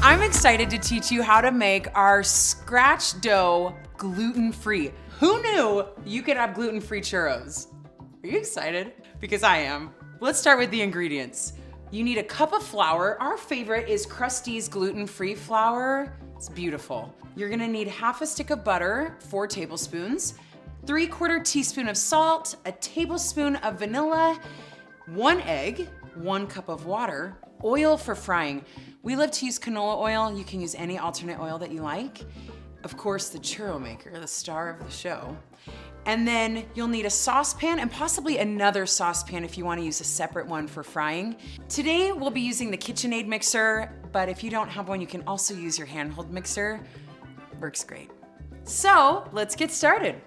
I'm excited to teach you how to make our scratch dough gluten-free. Who knew you could have gluten-free churros? Are you excited? Because I am. Let's start with the ingredients. You need a cup of flour. Our favorite is Krusty's gluten-free flour. It's beautiful. You're gonna need half a stick of butter, 4 tablespoons, 3/4 teaspoon of salt, a tablespoon of vanilla, 1 egg, 1 cup of water, oil for frying. We love to use canola oil. You can use any alternate oil that you like. Of course, the churro maker, the star of the show. And then you'll need a saucepan and possibly another saucepan if you want to use a separate one for frying. Today, we'll be using the KitchenAid mixer, but if you don't have one, you can also use your handheld mixer. Works great. So let's get started.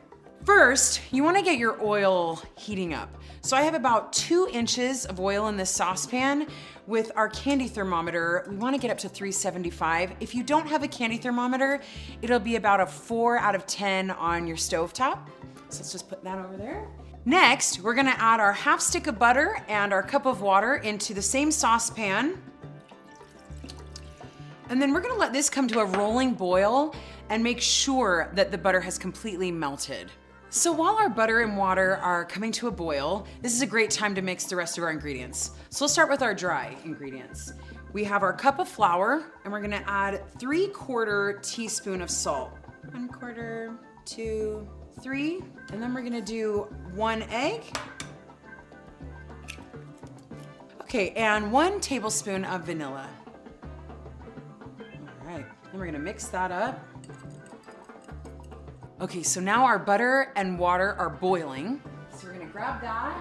First, you want to get your oil heating up. So I have about 2 inches of oil in this saucepan. With our candy thermometer, we want to get up to 375. If you don't have a candy thermometer, it'll be about a 4 out of 10 on your stovetop. So let's just put that over there. Next, we're gonna add our half stick of butter and our cup of water into the same saucepan. And then we're gonna let this come to a rolling boil and make sure that the butter has completely melted. So while our butter and water are coming to a boil, this is a great time to mix the rest of our ingredients. So let's start with our dry ingredients. We have our cup of flour, and we're gonna add 3/4 teaspoon of salt. 1/4, 2, 3, and then we're gonna do 1 egg. Okay, and 1 tablespoon of vanilla. All right, then we're gonna mix that up. Okay, so now our butter and water are boiling. So we're gonna grab that.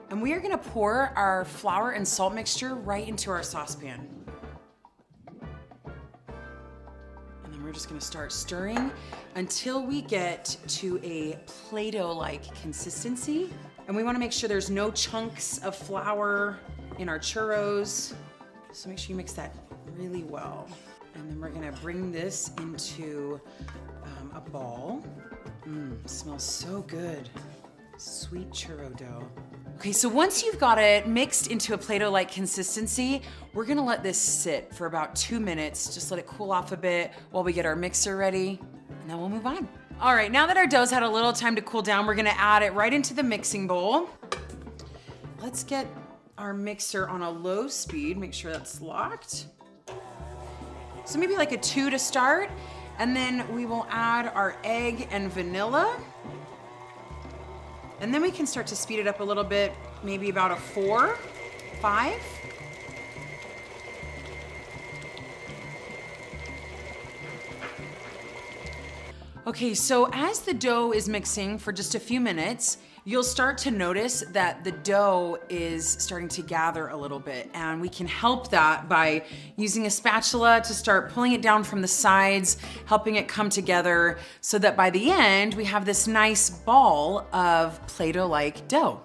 And we are gonna pour our flour and salt mixture right into our saucepan. And then we're just gonna start stirring until we get to a Play-Doh-like consistency. And we wanna make sure there's no chunks of flour in our churros. So make sure you mix that really well. And then we're gonna bring this into a ball. Smells so good. Sweet churro dough. Okay, so once you've got it mixed into a Play-Doh-like consistency, we're gonna let this sit for about 2 minutes. Just let it cool off a bit while we get our mixer ready, and then we'll move on. All right, now that our dough's had a little time to cool down, we're gonna add it right into the mixing bowl. Let's get our mixer on a low speed, make sure that's locked. So maybe like a 2 to start. And then we will add our egg and vanilla. And then we can start to speed it up a little bit, maybe about a 4, 5. Okay, so as the dough is mixing for just a few minutes, you'll start to notice that the dough is starting to gather a little bit, and we can help that by using a spatula to start pulling it down from the sides, helping it come together so that by the end, we have this nice ball of Play-Doh-like dough.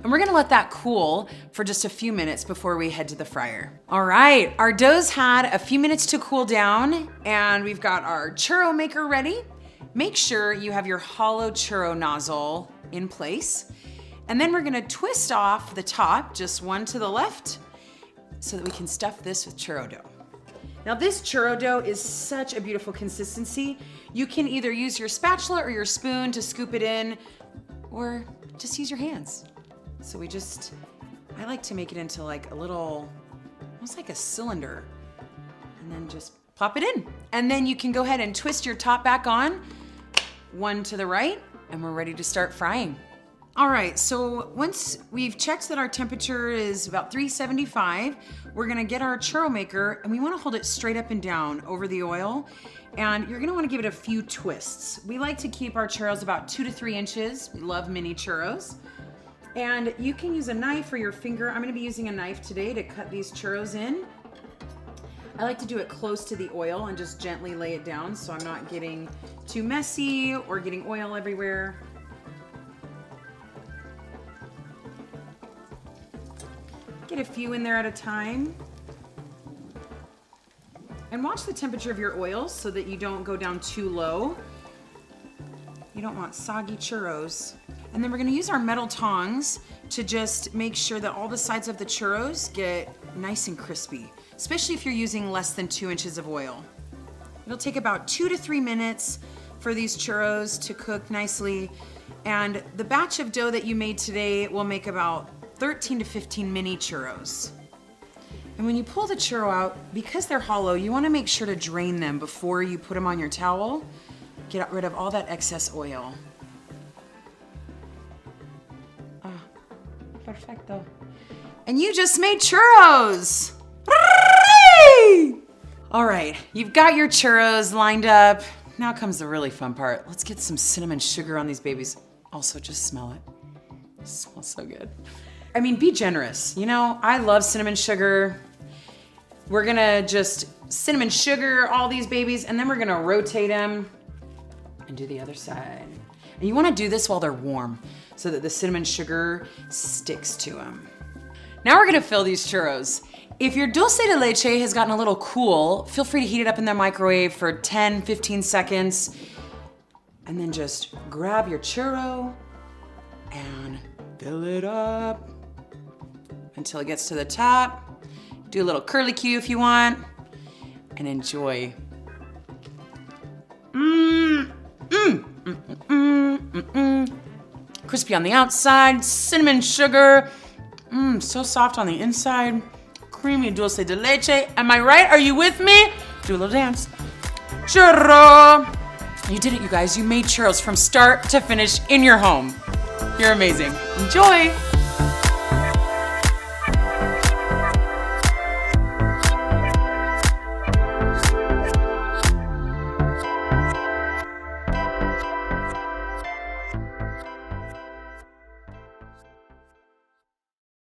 And we're gonna let that cool for just a few minutes before we head to the fryer. All right, our dough's had a few minutes to cool down, and we've got our churro maker ready. Make sure you have your hollow churro nozzle in place. And then we're gonna twist off the top, just one to the left, so that we can stuff this with churro dough. Now this churro dough is such a beautiful consistency. You can either use your spatula or your spoon to scoop it in, or just use your hands. So I like to make it into like a little, almost like a cylinder, and then just plop it in. And then you can go ahead and twist your top back on, one to the right, and we're ready to start frying. All right, so once we've checked that our temperature is about 375, we're gonna get our churro maker, and we wanna hold it straight up and down over the oil, and you're gonna wanna give it a few twists. We like to keep our churros about 2 to 3 inches. We love mini churros. And you can use a knife or your finger. I'm gonna be using a knife today to cut these churros in. I like to do it close to the oil and just gently lay it down so I'm not getting too messy or getting oil everywhere. Get a few in there at a time. And watch the temperature of your oils so that you don't go down too low. You don't want soggy churros. And then we're gonna use our metal tongs to just make sure that all the sides of the churros get nice and crispy, especially if you're using less than 2 inches of oil. It'll take about 2 to 3 minutes for these churros to cook nicely. And the batch of dough that you made today will make about 13 to 15 mini churros. And when you pull the churro out, because they're hollow, you want to make sure to drain them before you put them on your towel. Get rid of all that excess oil. Ah, perfecto. And you just made churros! All right, you've got your churros lined up. Now comes the really fun part. Let's get some cinnamon sugar on these babies. Also, just smell it. It smells so good. I mean, be generous. You know, I love cinnamon sugar. We're gonna just cinnamon sugar all these babies, and then we're gonna rotate them and do the other side. And you wanna do this while they're warm so that the cinnamon sugar sticks to them. Now we're gonna fill these churros. If your dulce de leche has gotten a little cool, feel free to heat it up in the microwave for 10, 15 seconds. And then just grab your churro and fill it up until it gets to the top. Do a little curlicue if you want, and enjoy. Crispy on the outside, cinnamon sugar, so soft on the inside. Creamy dulce de leche. Am I right? Are you with me? Do a little dance. Churro! You did it, you guys. You made churros from start to finish in your home. You're amazing. Enjoy!